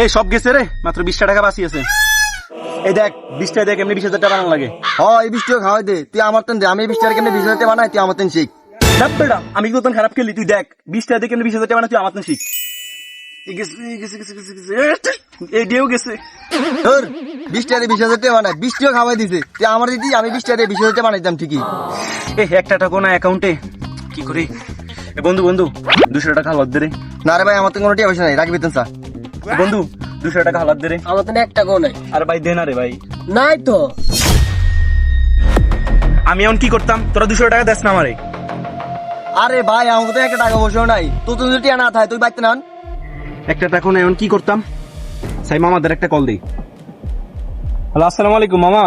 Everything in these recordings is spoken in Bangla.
এই সব গেছে রে, মাত্র 20 টাকা বাঁচি আছে। এই দেখ 20 টাকা দেখ এমনি 20,000 টাকা বানানো লাগে। এই 20 টাকা খাওয়াই দে, তুই আমার তেন দে, আমি 20 টাকা কেমনে 20,000 টাকা বানাই, তুই আমার তেন শিখ। দেখ বেটা, আমি তো তোর খারাপ খেলি, তুই দেখ 20 টাকা দেখ এমনি 20,000 টাকা বানা, তুই আমার তো শিখ। এই দিয়েও গেছে। তোর 20 টাকা 20,000 টাকা বানাই, 20 টাকা খাওয়াই দিছে, তুই আমার দিদি, আমি 20 টাকা 20,000 টাকা বানাইতাম ঠিকই। এই একটা টাকা না অ্যাকাউন্টে, কি করি? বন্ধু 200 টাকা হালাত দে রে। না রে ভাই, আমার তো কোনো টাকা পয়সা নাই, রাখবি তেন স্যার। বন্ধু 200 টাকা হালাত দে রে। আমার তো 1 টাকাও নাই। আরে ভাই দে না রে ভাই। নাই তো। আমি এখন কি করতাম, তোরা 200 টাকা দেস না আমারে। আরে ভাই, আমার তো 1 টাকা পয়সা নাই, তোর তো যদি টাকা না থাকে তুই বাইতে নান। একটা টাকা না, এখন কি করতাম? সাই মামাদের একটা কল দিই। হ্যালো, আসসালামু আলাইকুম মামা।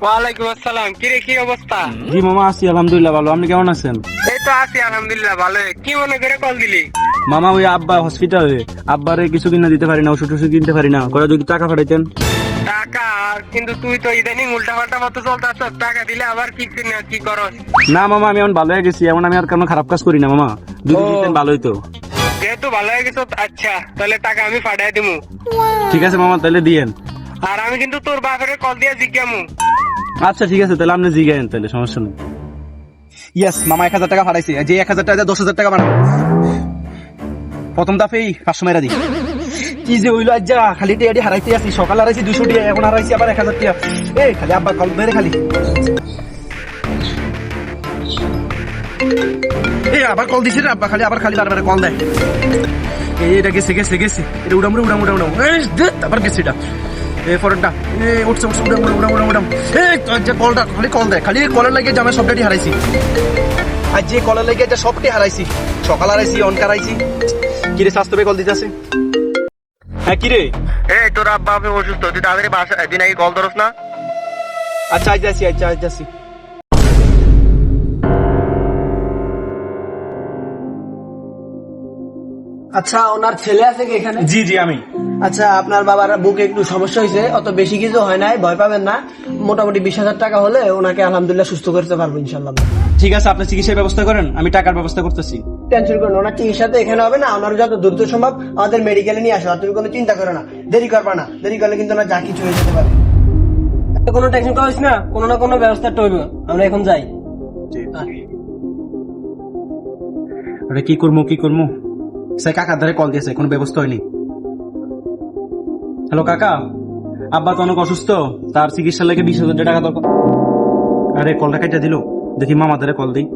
ওয়ালাইকুম আসসালাম। কিরে, কি অবস্থা? জি মামা, আছি আলহামদুলিল্লাহ ভালো। আপনি কেমন আছেন? এই তো আছি আলহামদুলিল্লাহ ভালো। কি মনে করে কল দিলি? মামা ওই আব্বা হসপিটালে, আব্বারে কিছু কিনা দিতে পারি না, ওষুধ টষুধ কিনতে পারি না, করে যদি টাকা পাঠাইতেন। টাকা? কিন্তু তুই তো ইদানিং উল্টা পাল্টা মতো চলতেছ, টাকা দিলে আবার কি করস? না মামা, আমি এখন ভালো হয়ে গেছি, এমন আমি আর কোনো খারাপ কাজ করি না মামা, যদি দিতেন ভালো হইতো। যেহেতু ভালো হয়ে গেছো, আচ্ছা তাহলে টাকা আমি পাঠাই দিমু। ঠিক আছে মামা, তাহলে দিয়েন। আর আমি কিন্তু তোর বাপের কল দিয়ে জিজ্ঞামু। আচ্ছা ঠিক আছে, তাহলে আপনি জিগায়েন, তাহলে সমস্যা নেই। ইয়েস মামা, 1,000 টাকা পাঠাইছি, যে 1,000 টাকা 10,000 টাকা বানাবো। প্রথম দাফেই 500 মেরা দিই। কি যে হইলো আজ, যা খালি টিয়াডি হারাইতে আছি, সকাল হারাইছি 200 টাকা, এখন হারাইছি আবার 1,000 টাকা। এই খালি আব্বা কল মেরে খালি। এই আবার কল দিছি রে আব্বা, আবার খালি বারবার কল দেয়। এটা গেছে এটা উড়াম এই দেখ আবার গেছে এটা। এই ফরটা উঠছে উড়াম। এই যে কলটা খালি কল দেয়, খালি কলের লাগে যে আমি সবটাই হারাইছি। আর যে কলের লাগে যে সবটাই হারাইছি, সকাল হারাইছি, অনকা হারাইছি। কিরে স্বাস্থ্য কল দিতে আছে? হ্যাঁ কিরে? এই তোর আব্বা আমি অসুস্থ, তুই তাড়াতাড়ি বাসা একদিন আগে কল ধরস না? আচ্ছা আজ যাচ্ছি। আচ্ছা, ওনার ছেলে আছে কি এখানে? জি আমি। আচ্ছা, আপনার বাবার বুকে একটু সমস্যা হয়েছে, অত বেশি কিছু হয় নাই, ভয় পাবেন না। মোটামুটি 20,000 টাকা হলে ওনাকে আলহামদুলিল্লাহ সুস্থ করতে পারবো ইনশাল্লাহ। ঠিক আছে, আপনি চিকিৎসার ব্যবস্থা করেন, আমি টাকার ব্যবস্থা করতেছি। টেনশন করুন, ওনার চিকিৎসাতে এখানে হবে না, ওনার যত দ্রুত সম্ভব আমাদের মেডিকেলে নিয়ে আসো। আর তুমি কোনো চিন্তা করো না, দেরি করবা না, দেরি করলে কিন্তু ওনার যা কিছু হয়ে যেতে পারে। কোনো টেনশন করিস না, কোনো না কোনো ব্যবস্থা হইব। আমরা এখন যাই। আরে কি করবো সে কাকার ধারে কল দিয়েছে, কোনো ব্যবস্থা হয়নি। হ্যালো কাকা, আব্বা তো অনেক অসুস্থ, তার চিকিৎসার লাগে 20,000 টাকা দরকার। আরে কলটা কেটে দিল, দেখি মামা ধারে কল দিই।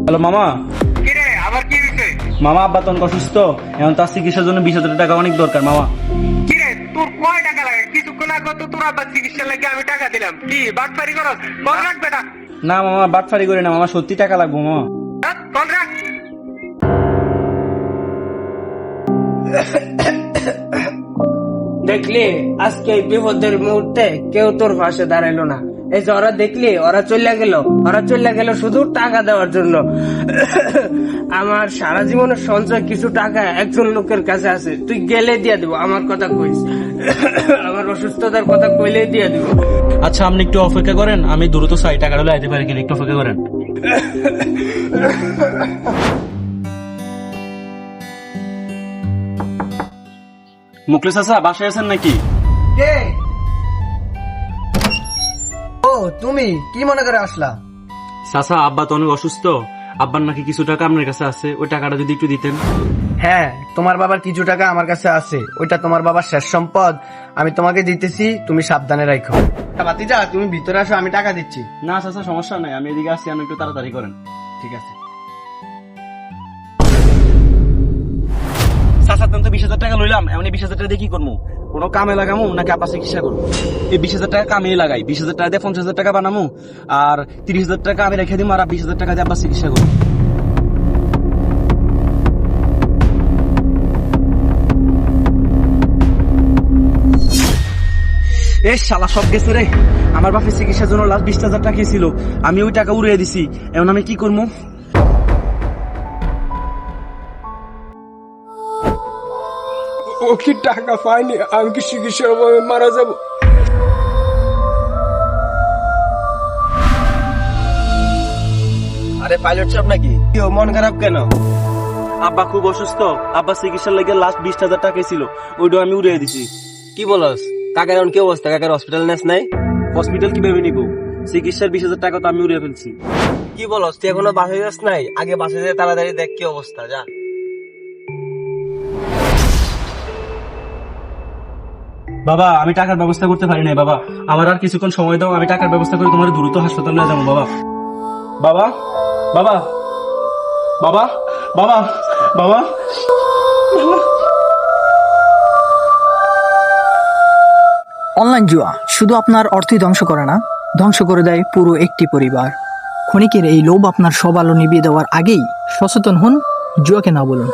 হ্যালো মামা। কিরে, আবার কি হয়েছে? মামা আব্বা তো অনেক অসুস্থ, এখন তার চিকিৎসার জন্য 20,000 টাকা অনেক দরকার মামা। কিরে, তোর কয় টাকা লাগে? কিছুক্ষণ আগে তো তোর আব্বার চিকিৎসা লাগে আমি টাকা দিলাম। কি বাটপারি করস? কল রাখ বেটা। না মামা, বাটফারি করে না মামা, সত্যি টাকা লাগবো মামা। কল রাখ। দেখলি, আজকে এই বিপদের মুহূর্তে কেউ তোর পাশে দাঁড়াইলো না। এই যে ওরা দেখলি, ওরা চলে গেল শুধু টাকা দেওয়ার জন্য। আমার সারা জীবনের সঞ্চয় কিছু টাকা একজন লোকের কাছে আছে, তুই গেলে দিয়ে দিব। আমার কথা কইস, আমার অসুস্থতার কথা কইলে দিয়ে দিব। আচ্ছা আপনি একটু অপেক্ষা করেন, আমি দ্রুত চাই টাকাটা লাইতে পারি কিনা, একটু অপেক্ষা করেন। মুখলেস চাচা বাসায় আছেন নাকি? ও, তুমি কি মনে করে আসলা? চাচা আব্বা তো অনেক অসুস্থ, আব্বার নাকি কিছু টাকা আপনার কাছে আছে, ওই টাকাটা যদি একটু দিতেন। হ্যাঁ, তোমার বাবার কিছু টাকা আমার কাছে আছে, ওইটা তোমার বাবার শেষ সম্পদ, আমি তোমাকে দিতেছি, তুমি সাবধানে রাখো। ভাতিজা, তুমি ভিতরে আসো, আমি টাকা দিচ্ছি। না চাচা সমস্যা নাই, আমি এদিকে আসছি, আমি একটু তাড়াতাড়ি করেন। ঠিক আছে। চাচা তো 20,000 টাকা লইলাম, এমনি 20,000 টাকা দিয়ে কি করবো? কোনো কামে লাগামু নাকি আব্বা চিকিৎসা করবো? এই 20,000 টাকা কামে লাগাই, 20,000 টাকা দিয়ে 50,000 টাকা বানামু, আর 30,000 টাকা আমি রেখে দিব, আর 20,000 টাকা দিয়ে আব্বা চিকিৎসা করবো। এই শালা সব গেছে রে, আমার বাপের চিকিৎসার জন্য লাস্ট 20,000 টাকা ছিল, আমি ওই টাকা উড়িয়ে দিছি, এখন আমি কি করবো? ও কি টাকা পায়নি? আমি কি চিকিৎসার অভাবে মারা যাব? আরে পাইলট সাহেব নাকি? মন খারাপ কেন? আব্বা খুব অসুস্থ, আব্বা চিকিৎসার লাগে লাস্ট 20,000 টাকা ছিল, ওইটা আমি উড়িয়ে দিছি। কি বলস? কাকার এখন কি অবস্থা? কাকার হসপিটাল নেস নাই? হসপিটাল কিভাবে নিব? চিকিৎসার 20,000 টাকা তো আমি উড়িয়ে ফেলছি। কি বলস? তুই এখনো বাসায় যাস নাই? আগে বাসায় যেয়ে তাড়াতাড়ি দেখ কি অবস্থা, যা। বাবা আমি টাকার ব্যবস্থা করতে পারি নাই বাবা, আমার আর কিছুক্ষণ সময় দাও, আমি টাকার ব্যবস্থা করে তোমার দ্রুত হাসপাতালে নিয়ে যাবো বাবা। বাবা বাবা বাবা বাবা বাবা অনলাইন জুয়া শুধু আপনার অর্থই ধ্বংস করে না, ধ্বংস করে দেয় পুরো একটি পরিবার। ক্ষণিকের এই লোভ আপনার সব আলো নিভিয়ে দেওয়ার আগেই সচেতন হন, জুয়াকে না বলুন।